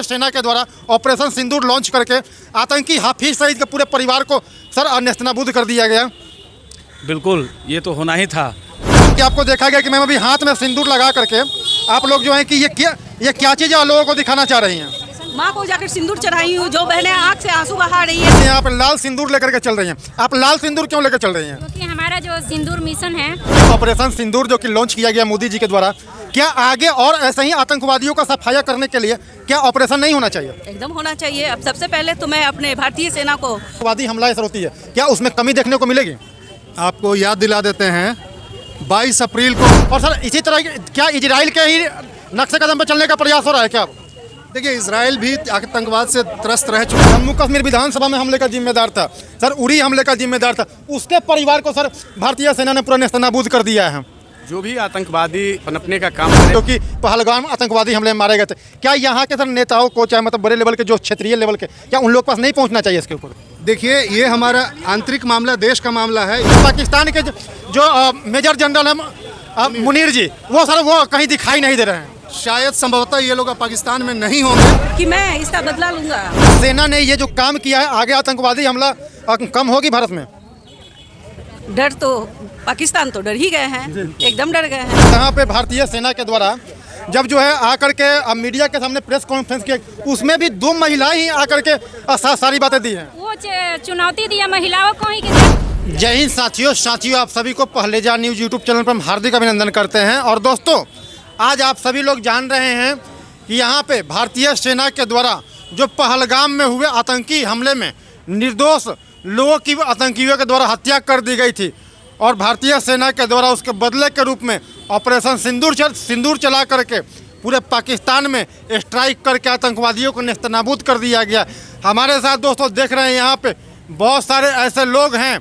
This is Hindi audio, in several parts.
सेना के द्वारा ऑपरेशन सिंदूर लॉन्च करके आतंकी हाफिज सईद के पूरे परिवार को सर नेस्तनाबूद कर दिया गया। बिल्कुल, ये तो होना ही था कि आपको देखा गया कि मैम अभी हाथ में सिंदूर लगा करके आप लोग जो है कि ये क्या चीज़ आप लोगों को दिखाना चाह रही हैं? माँ को जाकर सिंदूर चढ़ाई हूँ, जो बहनें आँख से आंसू बहा रही है। यहाँ पे लाल सिंदूर लेकर के चल रही हैं। आप लाल सिंदूर क्यों लेकर चल रही हैं? क्योंकि हमारा जो सिंदूर मिशन है, ऑपरेशन सिंदूर जो कि लॉन्च किया गया मोदी जी के द्वारा, क्या आगे और ऐसे ही आतंकवादियों का सफाया करने के लिए क्या ऑपरेशन नहीं होना चाहिए? एकदम होना चाहिए। अब सबसे पहले तो मैं अपने भारतीय सेना को आतंकवादी हमला ऐसा होती है, क्या उसमें कमी देखने को मिलेगी? आपको याद दिला देते हैं 22 अप्रैल को। और सर इसी तरह क्या इजराइल के ही नक्शे कदम पर चलने का प्रयास हो रहा है क्या? देखिए, इजराइल भी आतंकवाद से त्रस्त रह चुका है। जम्मू कश्मीर विधानसभा में हमले का जिम्मेदार था सर, उरी हमले का जिम्मेदार था, उसके परिवार को सर भारतीय सेना ने पूरा नेस्तनाबूद कर दिया है। जो भी आतंकवादी पनपने का काम करे, क्योंकि पहलगाम आतंकवादी हमले में मारे गए थे, क्या यहाँ के सर नेताओं को चाहे मतलब बड़े लेवल के जो क्षेत्रीय लेवल के, क्या उन लोग पास नहीं पहुँचना चाहिए इसके ऊपर? देखिए, ये हमारा आंतरिक मामला, देश का मामला है। पाकिस्तान के जो मेजर जनरल है मुनीर जी, वो सर वो कहीं दिखाई नहीं दे रहे हैं। शायद संभवतः ये लोग पाकिस्तान में नहीं होंगे कि मैं इसका बदला लूंगा। सेना ने ये जो काम किया है, आगे आतंकवादी हमला कम होगी भारत में? डर तो पाकिस्तान तो डर ही गए हैं, एकदम डर गए हैं। यहाँ पे भारतीय सेना के द्वारा जब जो है आकर के अब मीडिया के सामने प्रेस कॉन्फ्रेंस किया, उसमें भी 2 महिलाएं ही आकर के सारी बातें दी हैं। वो चुनौती दिया महिलाओं को ही कि जय हिंद साथियों, आप सभी को पहलेजा न्यूज़ यूट्यूब चैनल पर हम हार्दिक अभिनंदन करते हैं। और दोस्तों, आज आप सभी लोग जान रहे हैं कि यहाँ पे भारतीय सेना के द्वारा जो पहलगाम में हुए आतंकी हमले में निर्दोष लोगों की आतंकियों के द्वारा हत्या कर दी गई थी, और भारतीय सेना के द्वारा उसके बदले के रूप में ऑपरेशन सिंदूर चला करके पूरे पाकिस्तान में स्ट्राइक करके आतंकवादियों को नेस्तनाबूद कर दिया गया। हमारे साथ दोस्तों देख रहे हैं यहाँ पे बहुत सारे ऐसे लोग हैं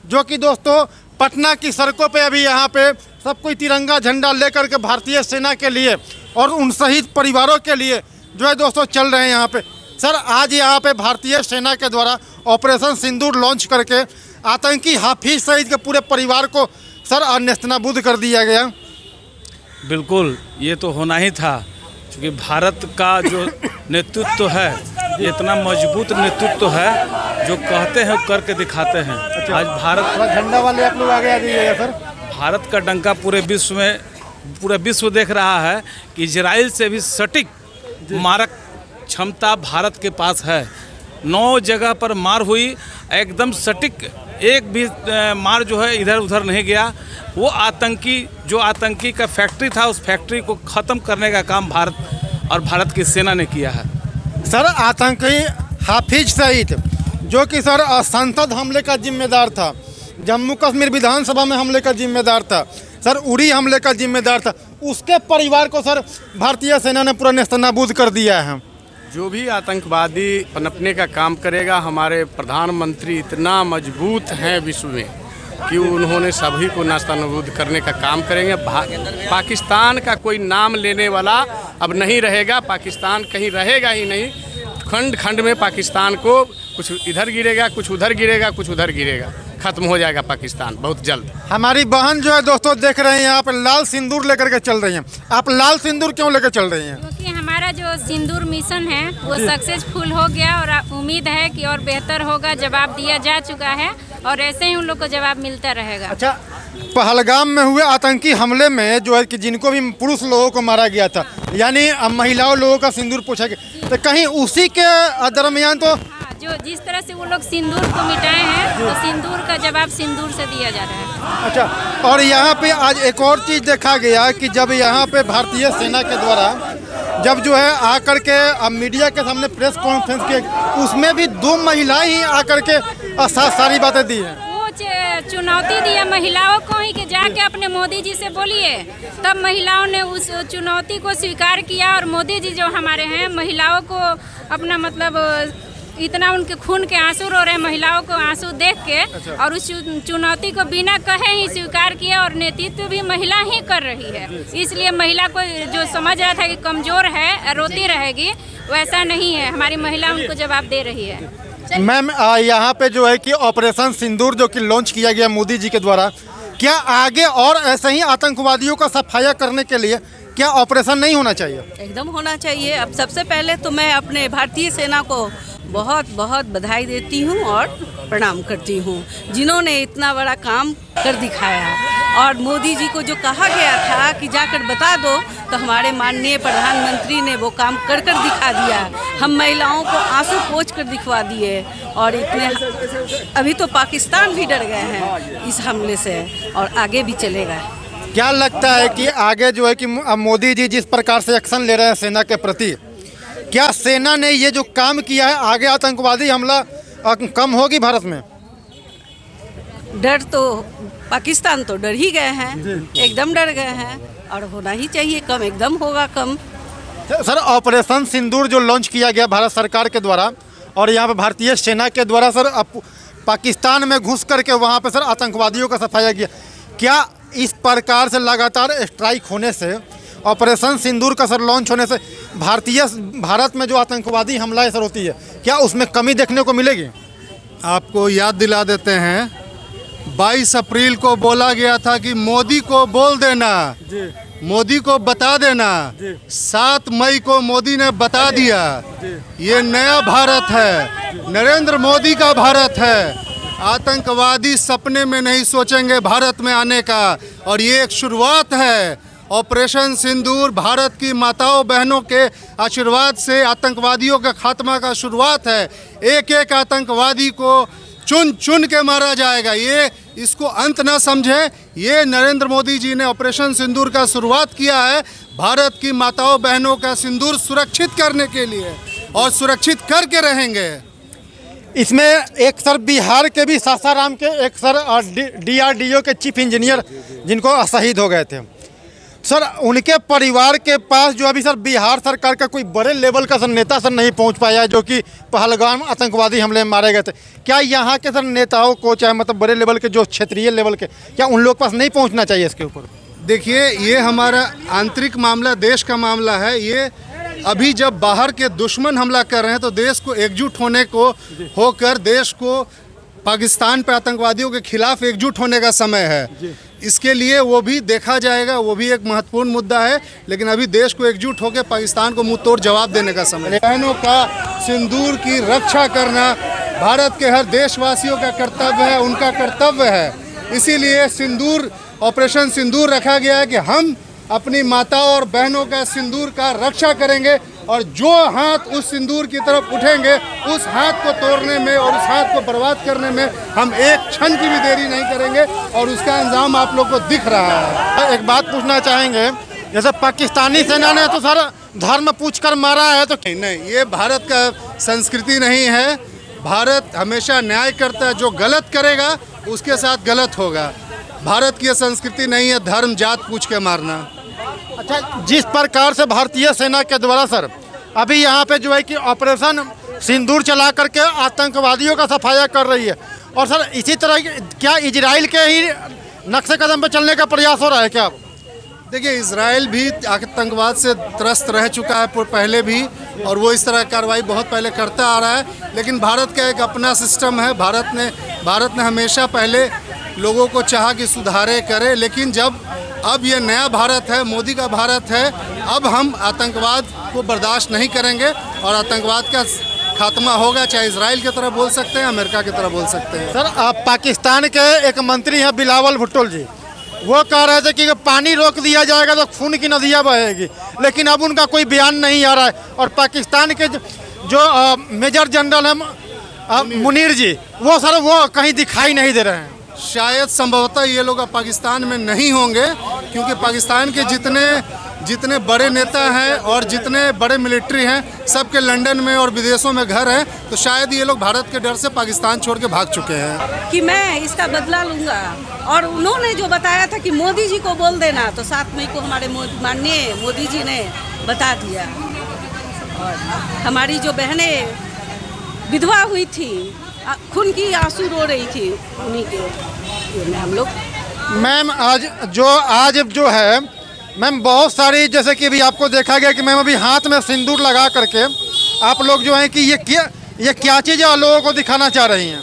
जो कि दोस्तों पटना की सड़कों पे अभी यहाँ पे सब कोई तिरंगा झंडा लेकर के भारतीय सेना के लिए और उन शहीद परिवारों के लिए जो है दोस्तों चल रहे हैं यहाँ पे। सर, आज यहाँ पे भारतीय सेना के द्वारा ऑपरेशन सिंदूर लॉन्च करके आतंकी हाफिज सईद के पूरे परिवार को सर नेस्तनाबूद कर दिया गया। बिल्कुल, ये तो होना ही था, क्योंकि भारत का जो नेतृत्व है, ये इतना मजबूत नेतृत्व है, जो कहते हैं करके दिखाते हैं। आज भारत झंडा वाले आप लोग आगे आ जाइएगा सर। भारत का डंका पूरे विश्व देख रहा है कि इजराइल से भी सटीक मारक क्षमता भारत के पास है। 9 जगह पर मार हुई, एकदम सटीक, एक भी मार जो है इधर उधर नहीं गया। वो आतंकी का फैक्ट्री था, उस फैक्ट्री को ख़त्म करने का काम भारत की सेना ने किया है। सर, आतंकी हाफिज सईद जो कि सर संसद हमले का जिम्मेदार था, जम्मू कश्मीर विधानसभा में हमले का जिम्मेदार था, सर उरी हमले का जिम्मेदार था, उसके परिवार को सर भारतीय सेना ने पूरा नेस्तनाबूद कर दिया है। जो भी आतंकवादी पनपने का काम करेगा, हमारे प्रधानमंत्री इतना मजबूत हैं विश्व में कि उन्होंने सभी को नेस्तनाबूद करने का काम करेंगे। पाकिस्तान का कोई नाम लेने वाला अब नहीं रहेगा, पाकिस्तान कहीं रहेगा ही नहीं। खंड खंड में पाकिस्तान को कुछ इधर गिरेगा, कुछ उधर गिरेगा, कुछ उधर गिरेगा, खत्म हो जाएगा पाकिस्तान बहुत जल्द। हमारी बहन जो है दोस्तों देख रहे हैं यहाँ पर लाल सिंदूर लेकर के चल रही हैं। आप लाल सिंदूर क्यों लेकर चल रही हैं? क्योंकि हमारा जो सिंदूर मिशन है वो सक्सेसफुल हो गया, और उम्मीद है कि और बेहतर होगा। जवाब दिया जा चुका है और ऐसे ही उन लोग को जवाब मिलता रहेगा। अच्छा, पहलगाम में हुए आतंकी हमले में जो है कि जिनको भी पुरुष लोगों को मारा गया था, यानी महिलाओं लोगों का सिंदूर पूछा गया, तो कहीं उसी के दरमियान तो जो जिस तरह से वो लोग सिंदूर को मिटाए हैं, तो सिंदूर का जवाब सिंदूर से दिया जा रहा है। अच्छा, और यहाँ पे आज एक और चीज़ देखा गया कि जब यहाँ पे भारतीय सेना के द्वारा जब जो है आकर के अब मीडिया के सामने प्रेस कॉन्फ्रेंस किए, उसमें भी 2 महिलाएं ही आकर के सारी बातें दी हैं। वो चुनौती दिया महिलाओं को ही कि जाके अपने मोदी जी से बोलिए, तब महिलाओं ने उस चुनौती को स्वीकार किया। और मोदी जी जो हमारे हैं, महिलाओं को अपना मतलब इतना उनके खून के आंसू रो रहे हैं, महिलाओं को आंसू देख के, और उस चुनौती को बिना कहे ही स्वीकार किया। और नेतृत्व भी महिला ही कर रही है, इसलिए महिला को जो समझ रहा था कि कमज़ोर है, रोती रहेगी, वैसा नहीं है। हमारी महिला उनको जवाब दे रही है। मैम, यहाँ पे जो है कि ऑपरेशन सिंदूर जो कि लॉन्च किया गया मोदी जी के द्वारा, क्या आगे और ऐसे ही आतंकवादियों का सफाया करने के लिए क्या ऑपरेशन नहीं होना चाहिए? एकदम होना चाहिए। अब सबसे पहले तो मैं अपने भारतीय सेना को बहुत बहुत बधाई देती हूँ और प्रणाम करती हूँ, जिन्होंने इतना बड़ा काम कर दिखाया। और मोदी जी को जो कहा गया था कि जाकर बता दो, तो हमारे माननीय प्रधानमंत्री ने वो काम कर कर दिखा दिया। हम महिलाओं को आंसू पोंछ कर दिखवा दिए। और इतने अभी तो पाकिस्तान भी डर गए हैं इस हमले से, और आगे भी चलेगा। क्या लगता है कि आगे जो है कि अब मोदी जी जिस प्रकार से एक्शन ले रहे हैं सेना के प्रति, क्या सेना ने ये जो काम किया है आगे आतंकवादी हमला कम होगी भारत में? डर तो पाकिस्तान तो डर ही गए हैं, एकदम डर गए हैं, और होना ही चाहिए कम, एकदम होगा कम। सर, ऑपरेशन सिंदूर जो लॉन्च किया गया भारत सरकार के द्वारा और यहाँ पे भारतीय सेना के द्वारा सर पाकिस्तान में घुस करके वहाँ पे सर आतंकवादियों का सफाया किया, क्या इस प्रकार से लगातार स्ट्राइक होने से, ऑपरेशन सिंदूर का सर लॉन्च होने से भारत में जो आतंकवादी हमलाएं सर होती है, क्या उसमें कमी देखने को मिलेगी? आपको याद दिला देते हैं 22 अप्रैल को बोला गया था कि मोदी को बोल देना, मोदी को बता देना। 7 मई को मोदी ने बता दिया। ये नया भारत है, नरेंद्र मोदी का भारत है। आतंकवादी सपने में नहीं सोचेंगे भारत में आने का, और ये एक शुरुआत है। ऑपरेशन सिंदूर भारत की माताओं बहनों के आशीर्वाद से आतंकवादियों का खात्मा का शुरुआत है। एक एक आतंकवादी को चुन चुन के मारा जाएगा। ये इसको अंत ना समझें, ये नरेंद्र मोदी जी ने ऑपरेशन सिंदूर का शुरुआत किया है भारत की माताओं बहनों का सिंदूर सुरक्षित करने के लिए, और सुरक्षित करके रहेंगे। इसमें एक सर बिहार के भी सासाराम के एक सर DRDO के चीफ इंजीनियर जिनको शहीद हो गए थे सर, उनके परिवार के पास जो अभी सर बिहार सरकार का कोई बड़े लेवल का सर नेता सर नहीं पहुंच पाया, जो कि पहलगाम आतंकवादी हमले में मारे गए थे। क्या यहाँ के सर नेताओं को, चाहे मतलब बड़े लेवल के जो क्षेत्रीय लेवल के, क्या उन लोग के पास नहीं पहुँचना चाहिए इसके ऊपर? देखिए, ये हमारा आंतरिक मामला, देश का मामला है। ये अभी जब बाहर के दुश्मन हमला कर रहे हैं तो देश को एकजुट होने को होकर देश को पाकिस्तान पे आतंकवादियों के खिलाफ एकजुट होने का समय है। इसके लिए वो भी देखा जाएगा, वो भी एक महत्वपूर्ण मुद्दा है। लेकिन अभी देश को एकजुट होकर पाकिस्तान को मुंह तोड़ जवाब देने का समय है। बहनों का सिंदूर की रक्षा करना भारत के हर देशवासियों का कर्तव्य है, उनका कर्तव्य है। इसीलिए सिंदूर, ऑपरेशन सिंदूर रखा गया है कि हम अपनी माताओं और बहनों का सिंदूर का रक्षा करेंगे, और जो हाथ उस सिंदूर की तरफ उठेंगे उस हाथ को तोड़ने में और उस हाथ को बर्बाद करने में हम एक क्षण की भी देरी नहीं करेंगे, और उसका अंजाम आप लोग को दिख रहा है। एक बात पूछना चाहेंगे, जैसे पाकिस्तानी सेना ने तो सर धर्म पूछकर मारा है, तो नहीं, ये भारत का संस्कृति नहीं है। भारत हमेशा न्याय करता है, जो गलत करेगा उसके साथ गलत होगा। भारत की संस्कृति नहीं है धर्म जात पूछ के मारना। अच्छा, जिस प्रकार से भारतीय सेना के द्वारा सर अभी यहाँ पे जो है कि ऑपरेशन सिंदूर चला करके आतंकवादियों का सफाया कर रही है, और सर इसी तरह क्या इजराइल के ही नक्शे कदम पे चलने का प्रयास हो रहा है क्या? देखिए, इजराइल भी आतंकवाद से त्रस्त रह चुका है पहले भी, और वो इस तरह की कार्रवाई बहुत पहले करता आ रहा है। लेकिन भारत का एक अपना सिस्टम है। भारत ने हमेशा पहले लोगों को चाहा कि सुधारे करे, लेकिन जब अब ये नया भारत है, मोदी का भारत है, अब हम आतंकवाद को बर्दाश्त नहीं करेंगे और आतंकवाद का खात्मा होगा। चाहे इजराइल की तरह बोल सकते हैं, अमेरिका की तरह बोल सकते हैं। सर, पाकिस्तान के एक मंत्री हैं बिलावल भुट्टो जी, वो कह रहे थे कि पानी रोक दिया जाएगा तो खून की नदियाँ बहेगी, लेकिन अब उनका कोई बयान नहीं आ रहा है। और पाकिस्तान के जो मेजर जनरल हैं मुनीर जी, वो सर वो कहीं दिखाई नहीं दे रहे हैं। शायद संभवतः ये लोग अब पाकिस्तान में नहीं होंगे, क्योंकि पाकिस्तान के जितने बड़े नेता हैं और जितने बड़े मिलिट्री हैं, सबके लंदन में और विदेशों में घर हैं, तो शायद ये लोग भारत के डर से पाकिस्तान छोड़ के भाग चुके हैं। कि मैं इसका बदला लूँगा, और उन्होंने जो बताया था कि मोदी जी को बोल देना, तो 7 मई को हमारे माननीय मोदी जी ने बता दिया। और हमारी जो बहनें विधवा हुई थी, खून की आंसू रो रही थी, उन्हीं के हम लोग। मैम, आज जो है मैम बहुत सारी, जैसे कि अभी आपको देखा गया कि मैम अभी हाथ में सिंदूर लगा करके आप लोग जो हैं कि ये क्या चीज़ है लोगों को दिखाना चाह रही हैं?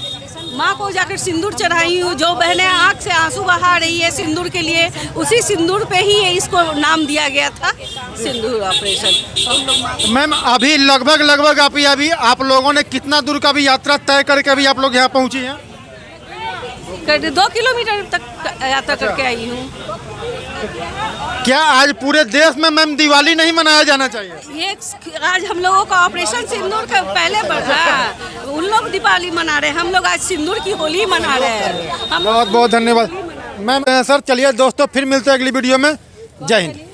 माँ को जाकर सिंदूर चढ़ाई हूँ। जो बहनें आँख से आंसू बहा रही है सिंदूर के लिए, उसी सिंदूर पे ही इसको नाम दिया गया था, सिंदूर ऑपरेशन। मैम अभी लगभग अभी आप लोगों ने कितना दूर का भी यात्रा तय करके अभी आप लोग यहाँ पहुँची हैं? 2 किलोमीटर तक यात्रा करके आई हूँ। क्या आज पूरे देश में मैम दिवाली नहीं मनाया जाना चाहिए? ये आज हम लोगों का ऑपरेशन सिंदूर का पहले बढ़ा, उन लोग दीपावली मना रहे हैं, हम लोग आज सिंदूर की होली मना रहे हैं। बहुत बहुत धन्यवाद मैम। सर चलिए दोस्तों, फिर मिलते हैं अगली वीडियो में। जय हिंद।